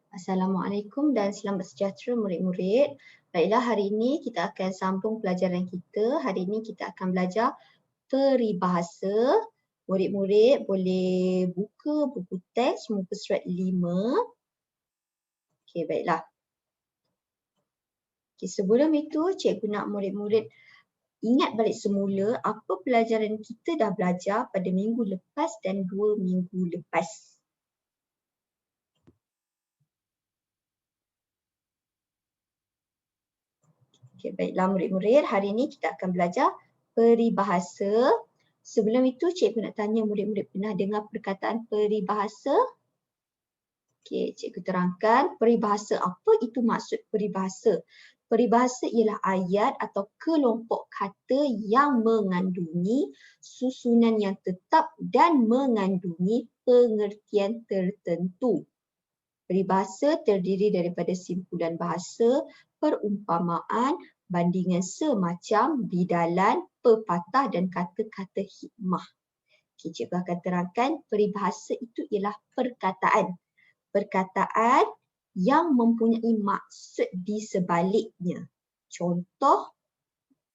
Assalamualaikum dan selamat sejahtera murid-murid. Baiklah, hari ini kita akan sambung pelajaran kita. Hari ini kita akan belajar peribahasa. Murid-murid boleh buka buku teks muka surat 5. Okey, baiklah. Okey, sebelum itu cikgu nak murid-murid ingat balik semula apa pelajaran kita dah belajar pada minggu lepas dan 2 minggu lepas. Okay, baiklah murid-murid, hari ini kita akan belajar peribahasa. Sebelum itu, cikgu nak tanya murid-murid pernah dengar perkataan peribahasa? Okey, cikgu terangkan peribahasa. Apa itu maksud peribahasa? Peribahasa ialah ayat atau kelompok kata yang mengandungi susunan yang tetap dan mengandungi pengertian tertentu. Peribahasa terdiri daripada simpulan bahasa, perumpamaan, bandingan semacam, bidalan, pepatah dan kata-kata hikmah. Okay, cikgu akan terangkan peribahasa itu ialah perkataan. Perkataan yang mempunyai maksud di sebaliknya. Contoh,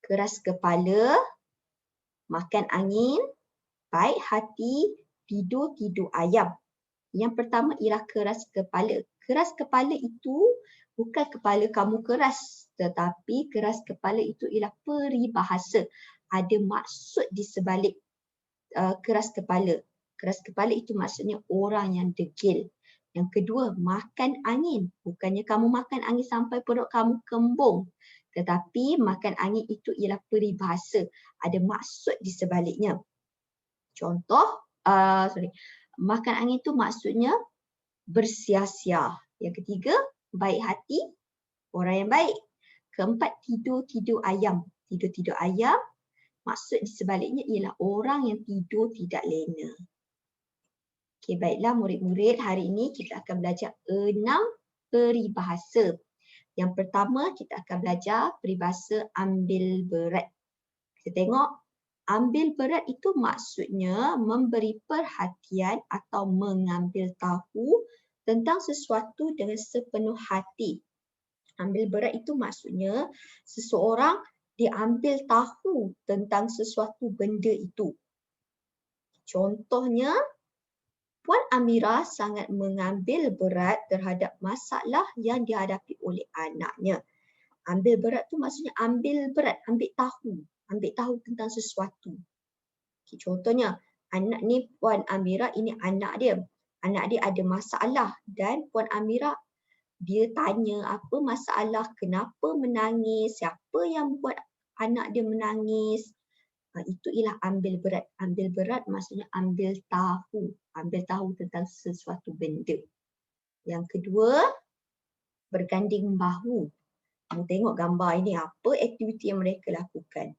keras kepala, makan angin, baik hati, tidur-tidur ayam. Yang pertama ialah keras kepala. Keras kepala itu bukan kepala kamu keras, tetapi keras kepala itu ialah peribahasa. Ada maksud di sebalik keras kepala. Keras kepala itu maksudnya orang yang degil. Yang kedua, makan angin. Bukannya kamu makan angin sampai perut kamu kembung. Tetapi makan angin itu ialah peribahasa. Ada maksud di sebaliknya. Contoh, makan angin itu maksudnya bersia-sia. Yang ketiga, baik hati, orang yang baik. Keempat, tidur-tidur ayam. Tidur-tidur ayam, maksud di sebaliknya ialah orang yang tidur tidak lena. Okey, baiklah murid-murid, hari ini kita akan belajar 6 peribahasa. Yang pertama, kita akan belajar peribahasa ambil berat. Kita tengok, ambil berat itu maksudnya memberi perhatian atau mengambil tahu tentang sesuatu dengan sepenuh hati. Ambil berat itu maksudnya seseorang diambil tahu tentang sesuatu benda itu. Contohnya, Puan Amira sangat mengambil berat terhadap masalah yang dihadapi oleh anaknya. Ambil berat tu maksudnya ambil berat, ambil tahu tentang sesuatu. Okay, contohnya, anak ni Puan Amira, ini anak dia. Anak dia ada masalah dan Puan Amira dia tanya apa masalah, kenapa menangis, siapa yang buat anak dia menangis. Itu ialah ambil berat. Ambil berat maksudnya ambil tahu tentang sesuatu benda. Yang kedua, berganding bahu. Kamu tengok gambar ini, apa aktiviti yang mereka lakukan.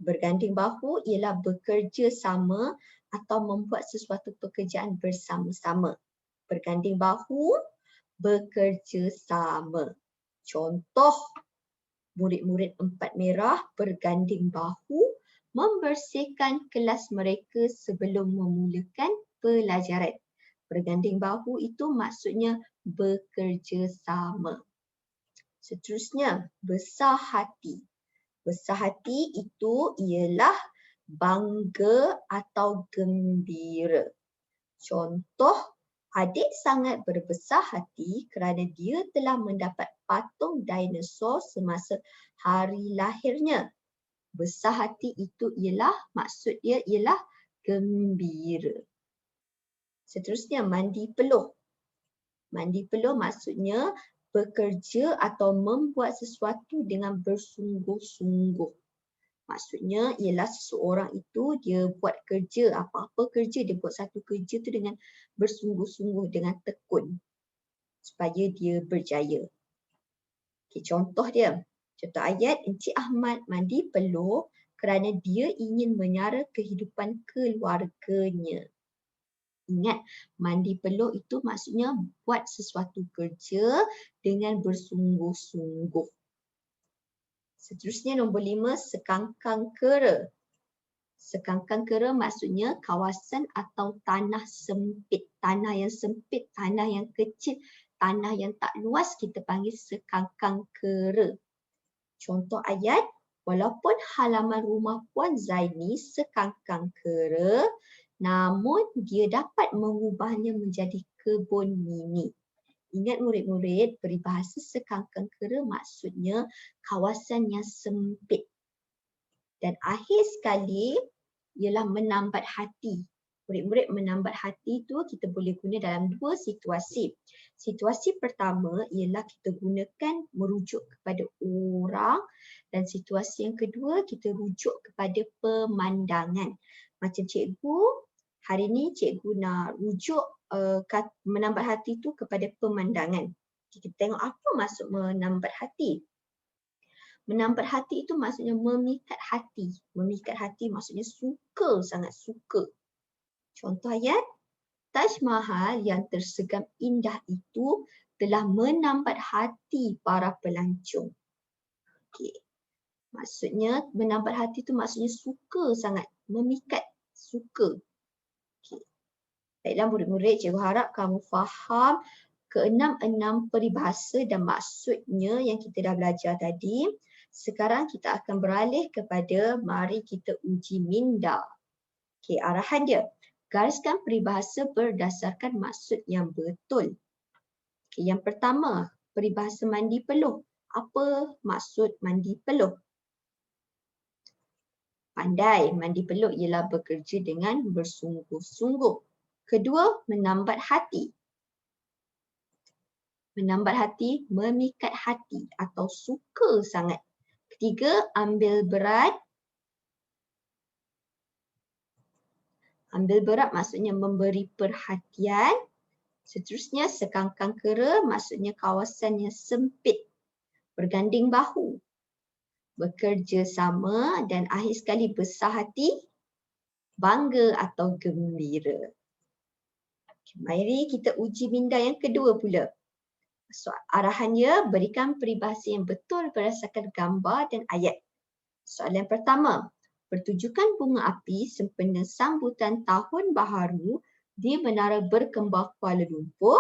Berganding bahu ialah bekerja sama atau membuat sesuatu pekerjaan bersama-sama. Berganding bahu, bekerja sama. Contoh, murid-murid 4 merah berganding bahu membersihkan kelas mereka sebelum memulakan pelajaran. Berganding bahu itu maksudnya bekerja sama. Seterusnya, besar hati. Besar hati itu ialah bangga atau gembira. Contoh, adik sangat berbesar hati kerana dia telah mendapat patung dinosaur semasa hari lahirnya. Besar hati itu ialah, maksud dia ialah gembira. Seterusnya, mandi peluh. Mandi peluh maksudnya bekerja atau membuat sesuatu dengan bersungguh-sungguh. Maksudnya ialah seseorang itu dia buat kerja, apa-apa kerja, dia buat satu kerja tu dengan bersungguh-sungguh, dengan tekun supaya dia berjaya. Okay, contoh dia. Contoh ayat, Encik Ahmad mandi peluh kerana dia ingin menyara kehidupan keluarganya. Ingat, mandi peluh itu maksudnya buat sesuatu kerja dengan bersungguh-sungguh. Seterusnya nombor 5, sekangkang kera. Sekangkang kera maksudnya kawasan atau tanah sempit. Tanah yang sempit, tanah yang kecil, tanah yang tak luas kita panggil sekangkang kera. Contoh ayat, walaupun halaman rumah Puan Zaini sekangkang kera, namun dia dapat mengubahnya menjadi kebun mini. Ingat murid-murid, peribahasa sekangkang kera maksudnya kawasan yang sempit. Dan akhir sekali ialah menambat hati. Murid-murid menambat hati tu kita boleh guna dalam dua situasi. Situasi pertama ialah kita gunakan merujuk kepada orang dan situasi yang kedua kita rujuk kepada pemandangan. Macam cikgu, hari ni cikgu nak rujuk menambat hati tu kepada pemandangan. Kita tengok apa maksud menambat hati. Menambat hati itu maksudnya memikat hati. Memikat hati maksudnya suka, sangat suka. Contoh ayat, Taj Mahal yang tersegam indah itu telah menambat hati para pelancong. Okey. Maksudnya menambat hati itu maksudnya suka sangat, memikat, suka. Okey. Baiklah murid-murid, cikgu harap kamu faham keenam-enam peribahasa dan maksudnya yang kita dah belajar tadi. Sekarang kita akan beralih kepada mari kita uji minda. Okey, arahan dia. Gariskan peribahasa berdasarkan maksud yang betul. Okey, yang pertama, peribahasa mandi peluh. Apa maksud mandi peluh? Pandai, mandi peluh ialah bekerja dengan bersungguh-sungguh. Kedua, menambat hati. Menambat hati, memikat hati atau suka sangat. Ketiga, ambil berat. Ambil berat maksudnya memberi perhatian. Seterusnya, sekangkang kera maksudnya kawasan yang sempit. Berganding bahu. Bekerja sama dan akhir sekali besar hati. Bangga atau gembira. Mari kita uji minda yang kedua pula. Arahannya berikan peribahasa yang betul berdasarkan gambar dan ayat. Soalan pertama, pertunjukan bunga api sempena sambutan Tahun Baharu di Menara Berkembar Kuala Lumpur.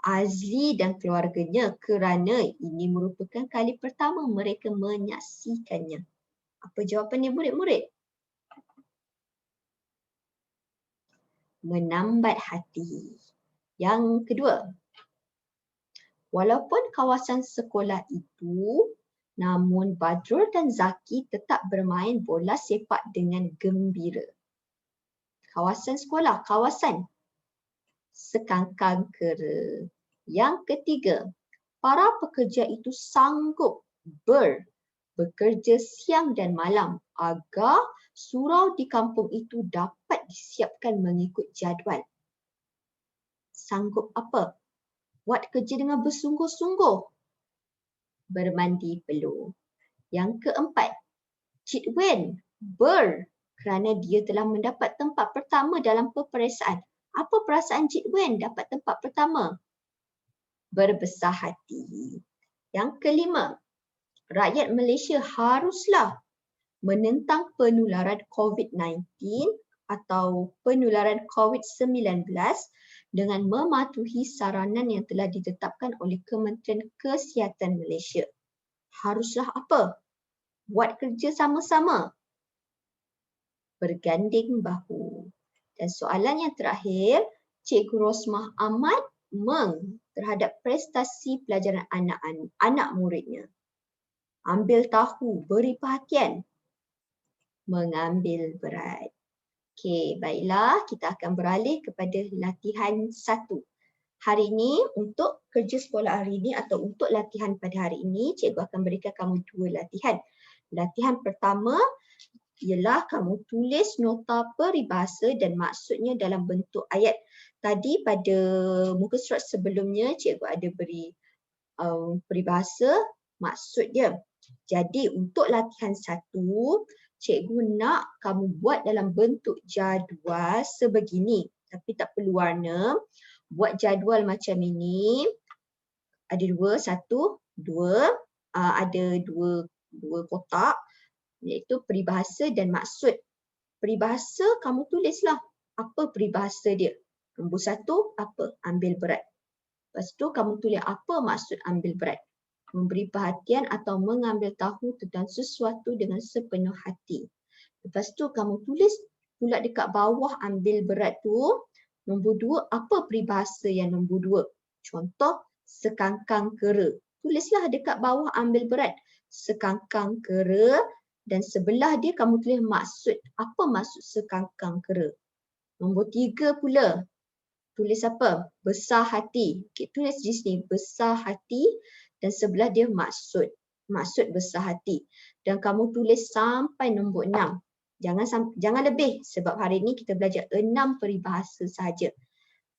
Azli dan keluarganya kerana ini merupakan kali pertama mereka menyaksikannya. Apa jawapannya murid-murid? Menambat hati. Yang kedua, walaupun kawasan sekolah itu, namun Badrul dan Zaki tetap bermain bola sepak dengan gembira. Kawasan sekolah, kawasan sekangkang kera. Yang ketiga, para pekerja itu sanggup bekerja siang dan malam agar surau di kampung itu dapat disiapkan mengikut jadual. Sanggup apa? Buat kerja dengan bersungguh-sungguh. Bermandi peluh. Yang keempat, Cik Wen kerana dia telah mendapat tempat pertama dalam peperiksaan. Apa perasaan Cik Wen dapat tempat pertama? Berbesar hati. Yang kelima, rakyat Malaysia haruslah menentang penularan COVID-19 atau penularan COVID-19 dengan mematuhi saranan yang telah ditetapkan oleh Kementerian Kesihatan Malaysia. Haruslah apa? Buat kerja sama-sama. Berganding bahu. Dan soalan yang terakhir, Cikgu Rosmah Ahmad terhadap prestasi pelajaran anak muridnya. Ambil tahu, beri perhatian. Mengambil berat. Okey, baiklah kita akan beralih kepada latihan 1. Hari ini untuk kerja sekolah hari ini atau untuk latihan pada hari ini, cikgu akan berikan kamu 2 latihan. Latihan pertama ialah kamu tulis nota peribahasa dan maksudnya dalam bentuk ayat. Tadi pada muka surat sebelumnya cikgu ada beri peribahasa maksud dia. Jadi untuk latihan 1, cikgu nak kamu buat dalam bentuk jadual sebegini. Tapi tak perlu warna. Buat jadual macam ini. Ada 2, 1, 2. Ada dua kotak. Iaitu peribahasa dan maksud. Peribahasa kamu tulislah. Apa peribahasa dia? Nombor 1, apa? Ambil berat. Lepas tu kamu tulis apa maksud ambil berat. Memberi perhatian atau mengambil tahu tentang sesuatu dengan sepenuh hati. Lepas tu kamu tulis pula dekat bawah ambil berat tu, nombor 2, apa peribahasa yang nombor 2? Contoh, sekangkang kera. Tulislah dekat bawah ambil berat, sekangkang kera, dan sebelah dia kamu tulis maksud. Apa maksud sekangkang kera? Nombor 3 pula, tulis apa? Besar hati. Okay, tulis di sini besar hati dan sebelah dia maksud. Maksud besar hati. Dan kamu tulis sampai nombor 6. Jangan lebih sebab hari ini kita belajar 6 peribahasa sahaja.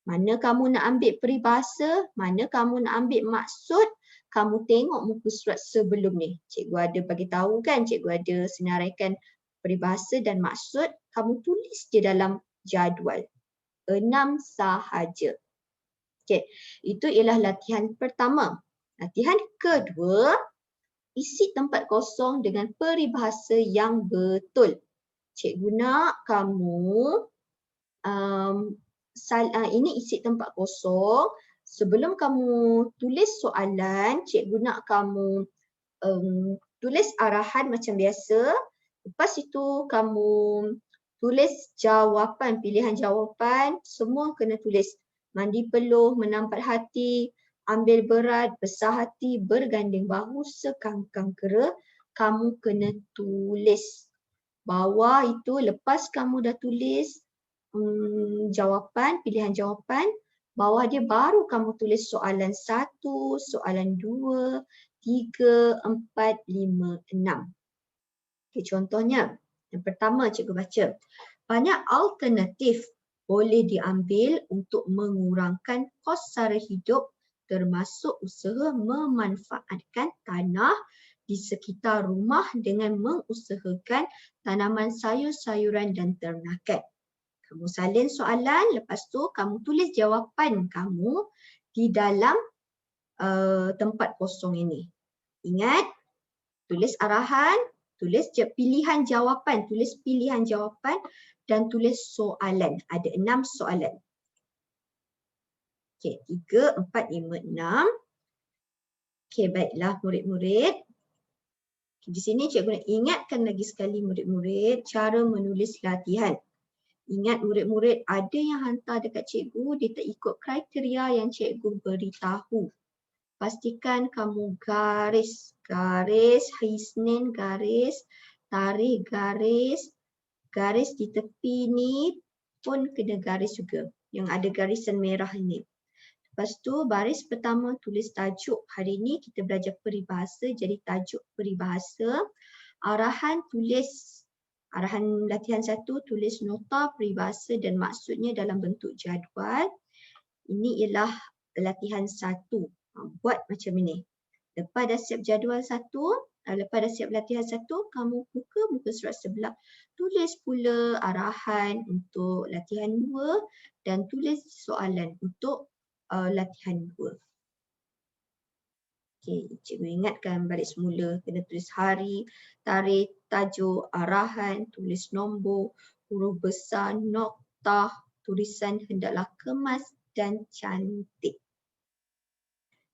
Mana kamu nak ambil peribahasa, mana kamu nak ambil maksud, kamu tengok muka surat sebelum ni. Cikgu ada bagi tahu kan, cikgu ada senaraikan peribahasa dan maksud, kamu tulis je dalam jadual. 6 sahaja. Okey, itu ialah latihan pertama. Latihan kedua, isi tempat kosong dengan peribahasa yang betul. Cikgu nak kamu, ini isi tempat kosong. Sebelum kamu tulis soalan, cikgu nak kamu tulis arahan macam biasa. Lepas itu kamu tulis jawapan, pilihan jawapan, semua kena tulis. Mandi peluh, menampat hati, ambil berat, besar hati, berganding bahu, sekangkang kera. Kamu kena tulis. Bawah itu lepas kamu dah tulis jawapan, pilihan jawapan, bawah dia baru kamu tulis soalan 1, soalan 2, 3, 4, 5, 6. Okay, contohnya. Yang pertama cikgu baca. Banyak alternatif boleh diambil untuk mengurangkan kos sara hidup termasuk usaha memanfaatkan tanah di sekitar rumah dengan mengusahakan tanaman sayur-sayuran dan ternakan. Kamu salin soalan, lepas tu kamu tulis jawapan kamu di dalam tempat kosong ini. Ingat, tulis arahan, tulis pilihan jawapan, tulis pilihan jawapan dan tulis soalan. Ada 6 soalan. Okey, 3, 4, 5, 6. Okey, baiklah murid-murid. Di sini cikgu nak ingatkan lagi sekali murid-murid cara menulis latihan. Ingat murid-murid, ada yang hantar dekat cikgu, dia tak ikut kriteria yang cikgu beritahu. Pastikan kamu garis, hisnin garis, tarik garis, garis di tepi ni pun kena garis juga. Yang ada garisan merah ini. Lepas tu baris pertama tulis tajuk. Hari ni kita belajar peribahasa, jadi tajuk peribahasa. Arahan tulis, arahan latihan 1 tulis nota peribahasa dan maksudnya dalam bentuk jadual. Ini ialah latihan 1. Buat macam ini. Lepas dah siap jadual 1, lepas dah siap latihan 1, kamu buka muka surat sebelah. Tulis pula arahan untuk latihan 2 dan tulis soalan untuk latihan 2. Okey, cikgu ingatkan balik semula, kena tulis hari, tarikh, tajuk, arahan, tulis nombor, huruf besar, noktah, tulisan hendaklah kemas dan cantik.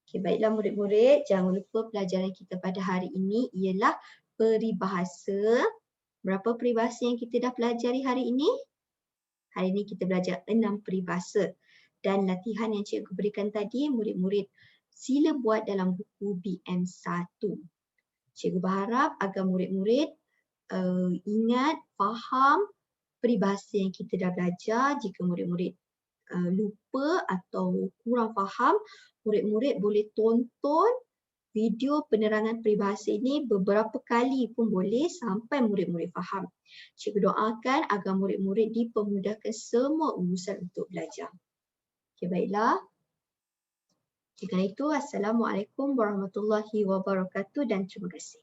Okey, baiklah murid-murid, jangan lupa pelajaran kita pada hari ini ialah peribahasa. Berapa peribahasa yang kita dah pelajari hari ini? Hari ini kita belajar 6 peribahasa. Dan latihan yang cikgu berikan tadi, murid-murid sila buat dalam buku BM1. Cikgu berharap agar murid-murid ingat, faham peribahasa yang kita dah belajar. Jika murid-murid lupa atau kurang faham, murid-murid boleh tonton video penerangan peribahasa ini beberapa kali pun boleh sampai murid-murid faham. Cikgu doakan agar murid-murid dipermudahkan semua urusan untuk belajar. Okey, baiklah. Jika itu, Assalamualaikum warahmatullahi wabarakatuh dan terima kasih.